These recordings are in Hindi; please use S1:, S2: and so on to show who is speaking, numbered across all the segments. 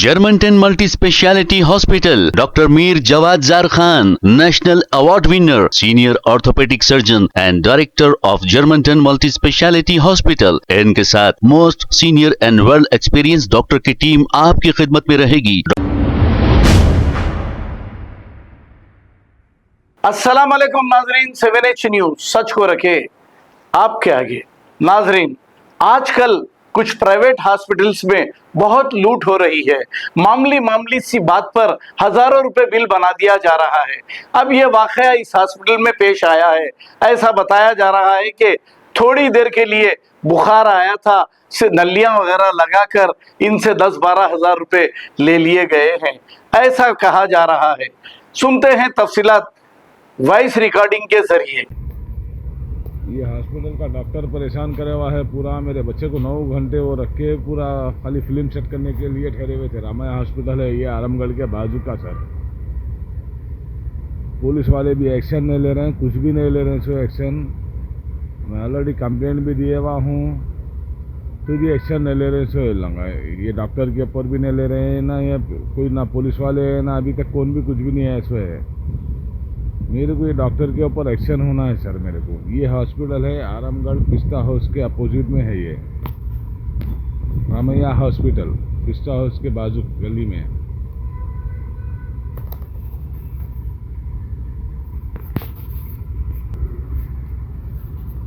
S1: Germanton multi speciality hospital, doctor Mir Jawad Jar Khan, national award winner, senior orthopaedic surgeon and director of Germanton multi speciality hospital. इनके साथ most senior and well experience doctor की टीम आपकी खिदमत में रहेगी।
S2: अस्सलाम वालेकुम नाजरीन, 7H न्यूज सच को रखे आपके आगे। नाजरीन, आजकल कुछ प्राइवेट हॉस्पिटल्स में बहुत लूट हो रही है। मामूली सी बात पर हजारों रुपए बिल बना दिया जा रहा है। अब यह वाकया इस हॉस्पिटल में पेश आया है। ऐसा बताया जा रहा है कि थोड़ी देर के लिए बुखार आया था, नलियां वगैरह लगाकर इनसे 10-12 हजार रुपए ले लिए गए हैं, ऐसा कहा जा रहा है। सुनते हैं तफसीलात वॉइस रिकॉर्डिंग के जरिए।
S3: ये हॉस्पिटल का डॉक्टर परेशान करे हुआ है पूरा। मेरे बच्चे को 9 घंटे वो रख के पूरा खाली फिल्म सेट करने के लिए ठहरे हुए थे। रामाया हॉस्पिटल है ये आरामगढ़ के बाजू का सर। पुलिस वाले भी एक्शन नहीं ले रहे हैं, कुछ भी नहीं ले रहे हैं सो एक्शन। मैं ऑलरेडी कंप्लेंट भी दिए हुआ हूँ, फिर भी एक्शन नहीं ले रहे सो लंगा। ये डॉक्टर के ऊपर भी नहीं ले रहे हैं ना, ये कोई ना पुलिस वाले है ना अभी तक कौन भी कुछ भी नहीं है सो है। मेरे को ये डॉक्टर के ऊपर एक्शन होना है सर मेरे को। ये हॉस्पिटल है आरामगढ़ पिस्ता हाउस के अपोजिट में है ये रामैया हॉस्पिटल, पिस्ता हाउस के बाजू गली में।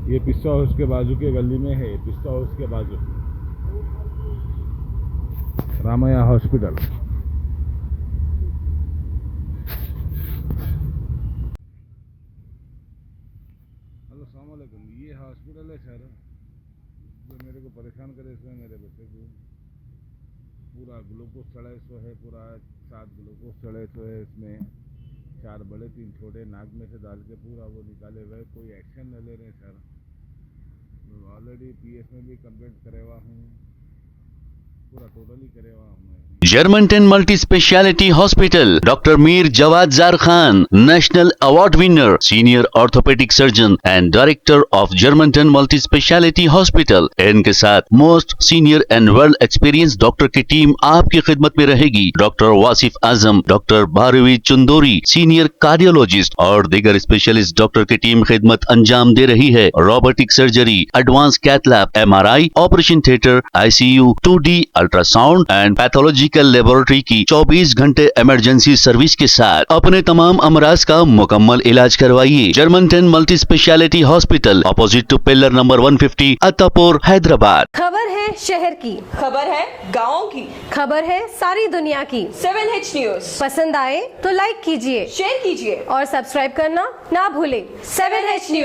S3: ये पिस्ता हाउस के बाजू के गली में है, पिस्ता हाउस के बाजू रामैया हॉस्पिटल। ये हॉस्पिटल है सर जो मेरे को परेशान करे। इसमें मेरे बच्चे को पूरा ग्लूकोज चढ़ाए सो है, पूरा 7 ग्लूकोज चढ़ाए सो है। इसमें 4 बड़े 3 छोटे नाक में से डाल के पूरा वो निकाले हुए। कोई एक्शन नहीं ले रहे सर। ऑलरेडी PS में भी कंप्लेंट करे हुआ हूँ, पूरा टोटली करे हुआ हूँ।
S1: Germanton multi speciality hospital, doctor Mir Jawad Jar Khan, national award winner, senior orthopaedic surgeon and director of Germanton multi speciality hospital. इनके साथ most senior and well experience doctor की टीम आपकी खिदमत में रहेगी। Doctor Wasif Azam, doctor Bharvi Chandori, senior cardiologist और दीगर स्पेशलिस्ट डॉक्टर की टीम खिदमत अंजाम दे रही है। Robotic surgery, advance cath lab, MRI, operation theatre, ICU, 2D ultrasound and pathological laboratory की 24 घंटे इमरजेंसी सर्विस के साथ अपने तमाम अमराज का मुकम्मल इलाज करवाइए। Germanten multi speciality hospital, opposite to pillar number 150, Attapur, Hyderabad.
S4: खबर है शहर की,
S5: खबर है गाँव की,
S4: खबर है सारी दुनिया की।
S5: 7H न्यूज
S4: पसंद आए तो लाइक कीजिए,
S5: शेयर कीजिए
S4: और सब्सक्राइब करना ना भूलें।
S5: 7H news.